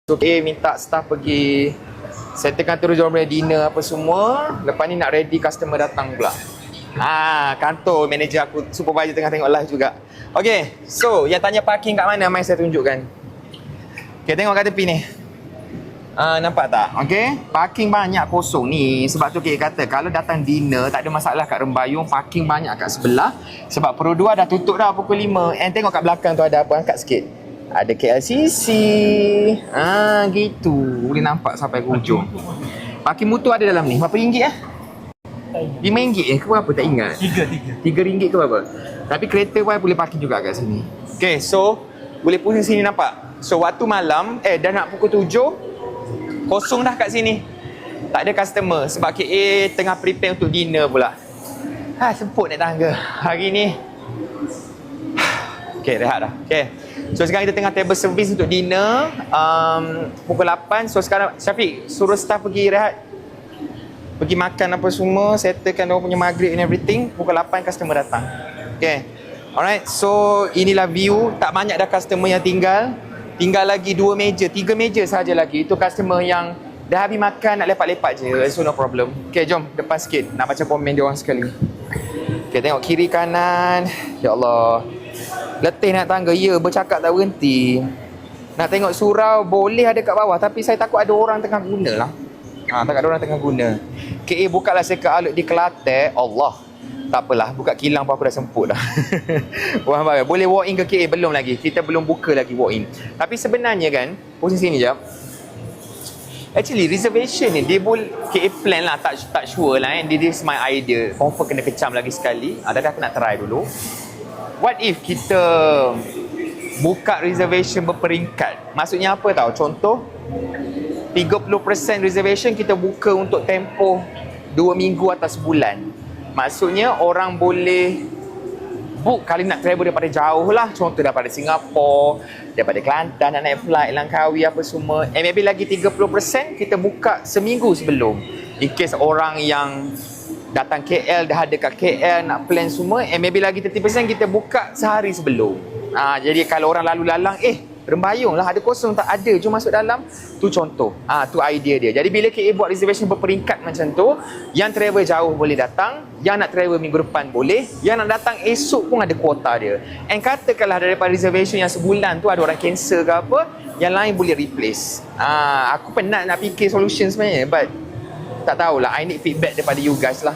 So minta staff pergi settlekan terus diorang punya dinner apa semua. Lepas ni nak ready customer datang pula. Kantor manager aku, supervisor tengah tengok live juga. Okay, so yang tanya parking kat mana, mai saya tunjukkan. Okay, tengok kat tepi ni. Nampak tak? Okay, parking banyak kosong ni. Sebab tu kita kata kalau datang dinner tak ada masalah kat Rembayung, parking banyak kat sebelah. Sebab Pro 2 dah tutup dah pukul 5. And tengok kat belakang tu ada apa, angkat sikit. Ada KLCC. Gitu. Boleh nampak sampai ke hujung. Parking motor ada dalam ni. Berapa ringgit RM5 ke berapa? Tak ingat. RM3 ke berapa? Tapi kereta pun boleh parking juga kat sini. Okay, so boleh pusing sini nampak. So waktu malam, dah nak pukul 7, kosong dah kat sini. Tak ada customer. Sebab KA tengah prepare untuk dinner pula. Semput naik tangga hari ni. Okay, rehat dah. Okay. So sekarang kita tengah table service untuk dinner. Pukul 8. So sekarang Syafiq suruh staff pergi rehat, pergi makan apa semua, settlekan diorang punya maghrib and everything. Pukul 8 customer datang. Okay. Alright. So inilah view. Tak banyak dah customer yang tinggal. Tinggal lagi 2 meja, 3 meja sahaja lagi. Itu customer yang dah habis makan nak lepak-lepak je. So no problem. Okay, jom depan sikit. Nak baca komen diorang sekali. Okay, tengok kiri kanan. Ya Allah, letih nak tangga. Ya, bercakap tak berhenti. Nak tengok surau boleh ada kat bawah. Tapi saya takut ada orang tengah guna lah. Takut ada orang tengah guna. KA bukalah second outlet di Kelantan. Allah, tak apalah, buka kilang pun aku dah semput dah. Boleh walk in ke KA? Belum lagi. Kita belum buka lagi walk in. Tapi sebenarnya kan, posisi sini jap. Actually reservation ni dia boleh KA plan lah, tak sure lah kan. This is my idea. Confirm kena kecam lagi sekali. Tapi aku nak try dulu. What if kita buka reservation berperingkat? Maksudnya apa tahu? Contoh 30% reservation kita buka untuk tempoh 2 minggu atau sebulan. Maksudnya orang boleh book kalau nak travel daripada jauh lah. Contoh daripada Singapura, daripada Kelantan nak naik flight Langkawi apa semua. And maybe lagi 30% kita buka seminggu sebelum. In case orang yang datang KL dah ada kat KL nak plan semua. And maybe lagi 30% kita buka sehari sebelum. Jadi kalau orang lalu lalang, Rembayung lah ada kosong, tak ada, jom masuk dalam. Tu contoh. Tu idea dia. Jadi bila KA buat reservation berperingkat macam tu, yang travel jauh boleh datang, yang nak travel minggu depan boleh, yang nak datang esok pun ada kuota dia. And katakanlah daripada reservation yang sebulan tu ada orang cancel ke apa, yang lain boleh replace. Aku penat nak fikir solution sebenarnya, but tak tahulah, I need feedback daripada you guys lah.